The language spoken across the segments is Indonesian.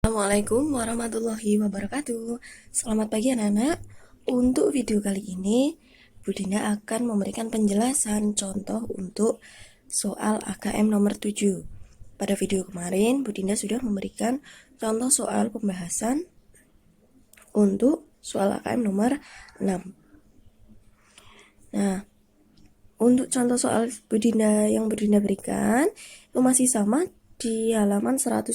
Assalamualaikum warahmatullahi wabarakatuh. Selamat pagi anak-anak. Untuk video kali ini Bu Dinda akan memberikan penjelasan contoh untuk soal AKM nomor 7. Pada video kemarin Bu Dinda sudah memberikan contoh soal pembahasan untuk soal AKM nomor 6. Nah, untuk contoh soal Bu Dinda yang Bu Dinda berikan itu masih sama di halaman 101.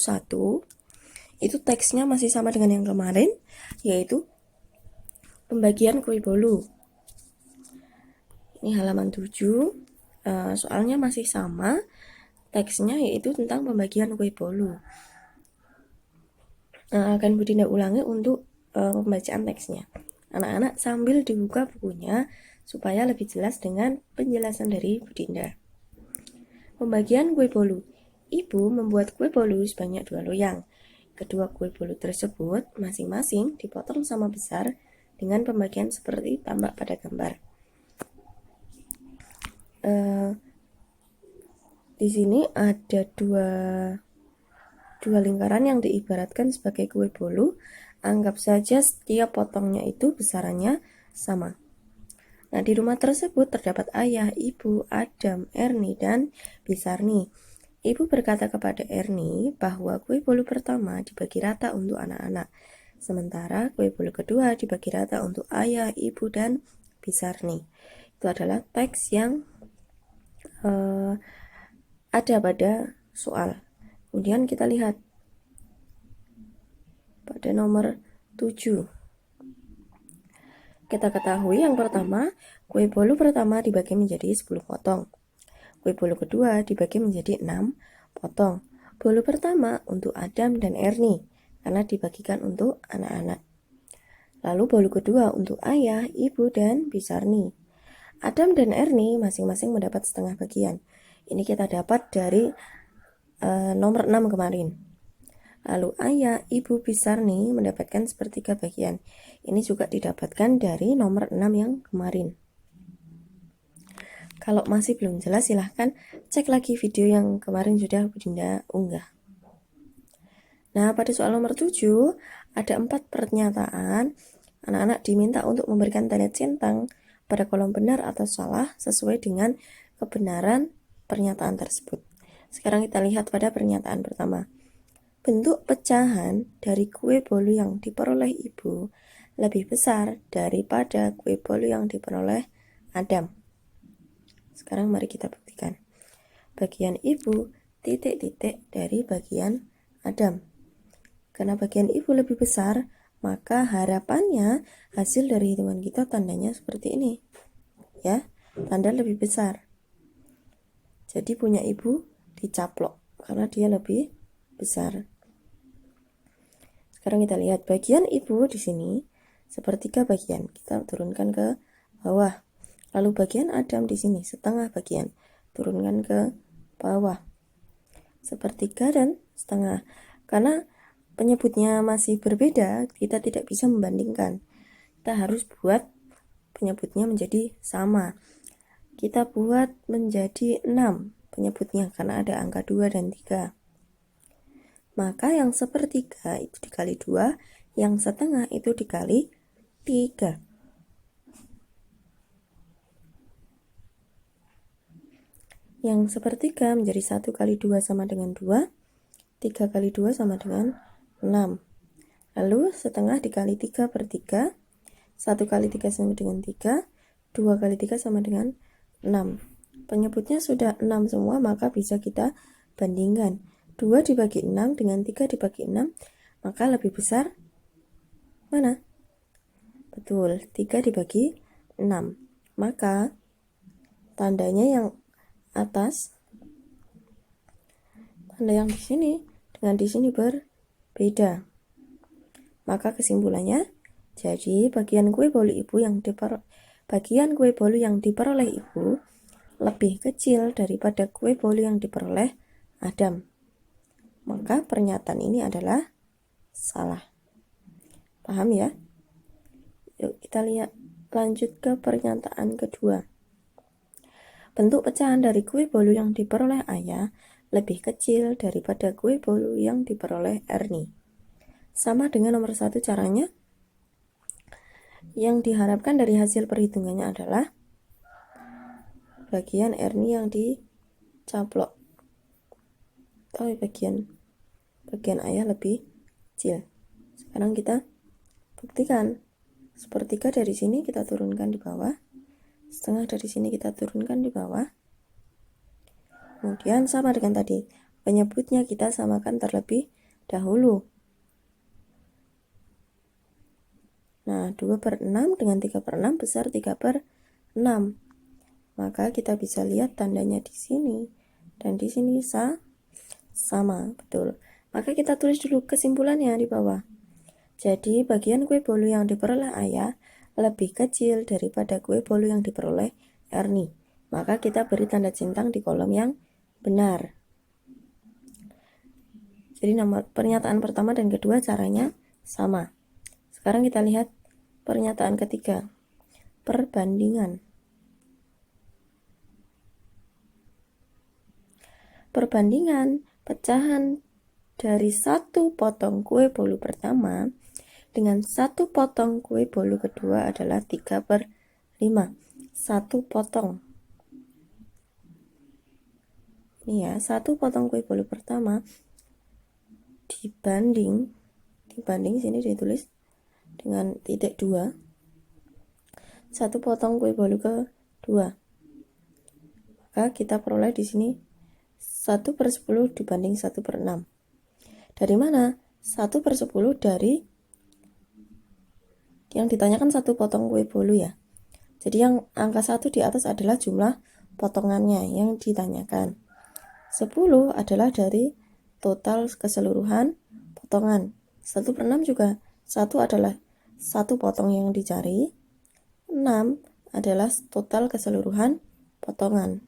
Itu teksnya masih sama dengan yang kemarin, yaitu pembagian kue bolu. Ini halaman 7, soalnya masih sama, teksnya yaitu tentang pembagian kue bolu. Akan Bu Dinda ulangi untuk pembacaan teksnya. Anak-anak sambil dibuka bukunya supaya lebih jelas dengan penjelasan dari Bu Dinda. Pembagian kue bolu. Ibu membuat kue bolu sebanyak 2 loyang. Kedua kue bolu tersebut masing-masing dipotong sama besar dengan pembagian seperti tampak pada gambar. Di sini ada dua lingkaran yang diibaratkan sebagai kue bolu. Anggap saja setiap potongnya itu besarannya sama. Nah, di rumah tersebut terdapat ayah, ibu, Adam, Erni, dan Bisarni. Ibu berkata kepada Erni bahwa kue bolu pertama dibagi rata untuk anak-anak, sementara kue bolu kedua dibagi rata untuk ayah, ibu, dan Bisarni. Itu adalah teks yang ada pada soal. Kemudian kita lihat pada nomor 7. Kita ketahui yang pertama, kue bolu pertama dibagi menjadi 10 potong. Kue bolu kedua dibagi menjadi 6 potong. Bolu pertama untuk Adam dan Erni, karena dibagikan untuk anak-anak. Lalu bolu kedua untuk ayah, ibu, dan Bisarni. Adam dan Erni masing-masing mendapat setengah bagian. Ini kita dapat dari nomor 6 kemarin. Lalu ayah, ibu, Bisarni mendapatkan sepertiga bagian. Ini juga didapatkan dari nomor 6 yang kemarin. Kalau masih belum jelas, silahkan cek lagi video yang kemarin sudah Bu Dinda unggah. Nah, pada soal nomor 7, ada 4 pernyataan. Anak-anak diminta untuk memberikan tanda centang pada kolom benar atau salah sesuai dengan kebenaran pernyataan tersebut. Sekarang kita lihat pada pernyataan pertama. Bentuk pecahan dari kue bolu yang diperoleh ibu lebih besar daripada kue bolu yang diperoleh Adam. Sekarang mari kita buktikan. Bagian ibu titik-titik dari bagian Adam. Karena bagian ibu lebih besar, maka harapannya hasil dari hitungan kita tandanya seperti ini. Ya, tanda lebih besar. Jadi punya ibu dicaplok karena dia lebih besar. Sekarang kita lihat bagian ibu di sini sepertiga bagian. Kita turunkan ke bawah. Lalu bagian Adam di sini setengah bagian. Turunkan ke bawah. Sepertiga dan setengah. Karena penyebutnya masih berbeda, kita tidak bisa membandingkan. Kita harus buat penyebutnya menjadi sama. Kita buat menjadi 6 penyebutnya karena ada angka 2 dan 3. Maka yang sepertiga itu dikali 2, yang setengah itu dikali 3. Yang sepertiga menjadi 1 kali 2 sama dengan 2, 3 kali 2 sama dengan 6. Lalu setengah dikali 3 per 3, 1 kali 3 sama dengan 3, 2 kali 3 sama dengan 6. Penyebutnya sudah 6 semua, maka bisa kita bandingkan. 2 dibagi 6 dengan 3 dibagi 6, maka lebih besar mana? Betul, 3 dibagi 6. Maka tandanya yang atas, tanda yang di sini dengan di sini berbeda. Maka kesimpulannya, jadi bagian kue bolu yang diperoleh ibu lebih kecil daripada kue bolu yang diperoleh Adam. Maka pernyataan ini adalah salah. Paham ya? Yuk kita lihat lanjut ke pernyataan kedua. Bentuk pecahan dari kue bolu yang diperoleh ayah lebih kecil daripada kue bolu yang diperoleh Erni. sama dengan nomor 1 caranya. Yang diharapkan dari hasil perhitungannya adalah bagian R-nya yang dicaplok. Oh, bagian ayah lebih kecil. Sekarang kita buktikan. Sepertiga dari sini kita turunkan di bawah. Setengah dari sini kita turunkan di bawah. Kemudian sama dengan tadi, penyebutnya kita samakan terlebih dahulu. Nah, 2/6 dengan 3/6 besar 3/6. Maka kita bisa lihat tandanya di sini dan di sini sama, betul. Maka kita tulis dulu kesimpulannya di bawah. Jadi bagian kue bolu yang diperoleh ayah lebih kecil daripada kue bolu yang diperoleh Ernie. Maka kita beri tanda centang di kolom yang benar. Jadi nomor pernyataan pertama dan kedua caranya sama. Sekarang kita lihat pernyataan ketiga. Perbandingan. Perbandingan pecahan dari satu potong kue bolu pertama dengan satu potong kue bolu kedua adalah 3/5. Satu potong. Ini ya, satu potong kue bolu pertama dibanding sini ditulis dengan titik 2. Satu potong kue bolu kedua. Maka kita peroleh di sini 1/10 dibanding 1/6. Dari mana? 1/10 dari yang ditanyakan satu potong kue bolu ya. Jadi yang angka 1 di atas adalah jumlah potongannya yang ditanyakan. 10 adalah dari total keseluruhan potongan. 1/6 juga 1 adalah satu potong yang dicari. 6 adalah total keseluruhan potongan.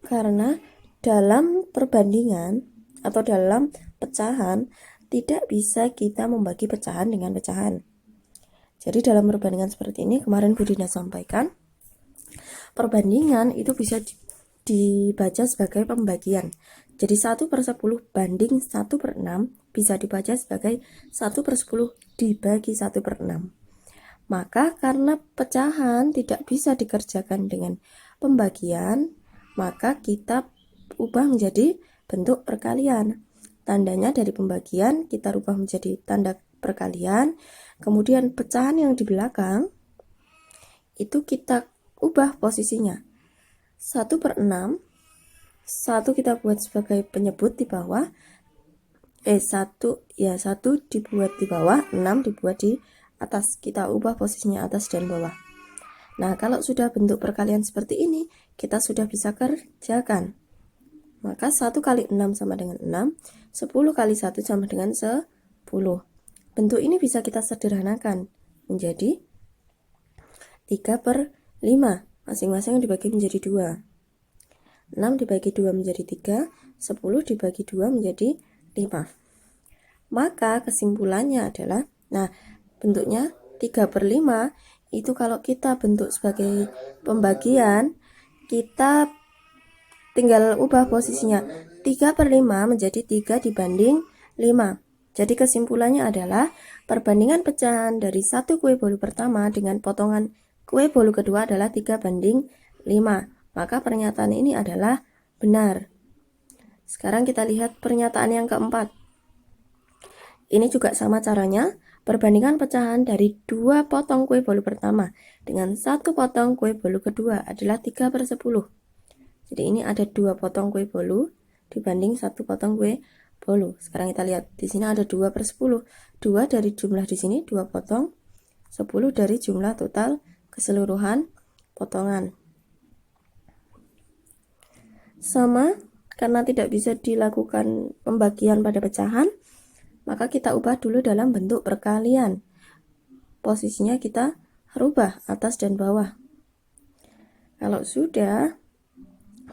Karena dalam perbandingan atau dalam pecahan tidak bisa kita membagi pecahan dengan pecahan. Jadi dalam perbandingan seperti ini, kemarin Bu Dina sampaikan, perbandingan itu bisa dibaca sebagai pembagian. Jadi 1/10 banding 1/6 bisa dibaca sebagai 1/10 dibagi 1/6. Maka karena pecahan tidak bisa dikerjakan dengan pembagian, maka kita ubah menjadi bentuk perkalian. Tandanya dari pembagian kita rubah menjadi tanda perkalian. Kemudian pecahan yang di belakang itu kita ubah posisinya. 1/6, 1 kita buat sebagai penyebut di bawah. 1 dibuat di bawah, 6 dibuat di atas. Kita ubah posisinya atas dan bawah. Nah, kalau sudah bentuk perkalian seperti ini, kita sudah bisa kerjakan. Maka 1 kali 6 sama dengan 6, 10 kali 1 sama dengan 10. Bentuk ini bisa kita sederhanakan menjadi 3/5. Masing-masing dibagi menjadi 2. 6 dibagi 2 menjadi 3, 10 dibagi 2 menjadi 5. Maka kesimpulannya adalah, nah bentuknya 3/5 itu kalau kita bentuk sebagai pembagian, kita tinggal ubah posisinya 3/5 menjadi 3 dibanding 5. Jadi kesimpulannya adalah perbandingan pecahan dari satu kue bolu pertama dengan potongan kue bolu kedua adalah 3/5. Maka pernyataan ini adalah benar. Sekarang kita lihat pernyataan yang keempat. Ini juga sama caranya. Perbandingan pecahan dari 2 potong kue bolu pertama dengan 1 potong kue bolu kedua adalah 3/10. Jadi ini ada 2 potong kue bolu dibanding 1 potong kue bolu. Sekarang kita lihat di sini ada 2/10. 2 dari jumlah di sini 2 potong, 10 dari jumlah total keseluruhan potongan. Sama, karena tidak bisa dilakukan pembagian pada pecahan, maka kita ubah dulu dalam bentuk perkalian. Posisinya kita rubah atas dan bawah. Kalau sudah,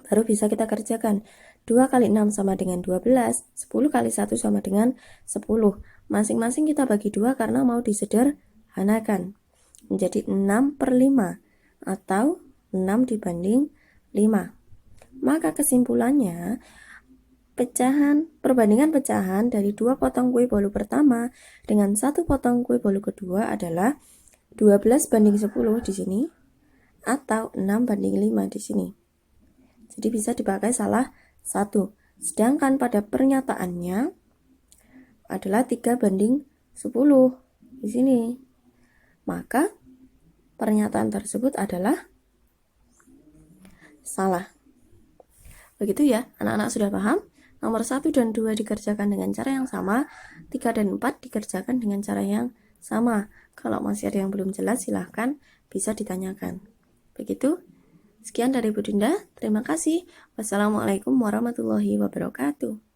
baru bisa kita kerjakan. 2 kali 6 sama dengan 12, 10 kali 1 sama dengan 10. Masing-masing kita bagi 2 karena mau disederhanakan. Menjadi 6/5 atau 6 dibanding 5. Maka kesimpulannya, perbandingan pecahan dari 2 potong kue bolu pertama dengan 1 potong kue bolu kedua adalah 12:10 di sini atau 6:5 di sini. Jadi bisa dipakai salah satu. Sedangkan pada pernyataannya adalah 3:10 di sini. Maka pernyataan tersebut adalah salah. Begitu ya, anak-anak sudah paham? Nomor 1 dan 2 dikerjakan dengan cara yang sama, 3 dan 4 dikerjakan dengan cara yang sama. Kalau masih ada yang belum jelas, silahkan bisa ditanyakan. Begitu. Sekian dari Bu Dinda, terima kasih. Wassalamualaikum warahmatullahi wabarakatuh.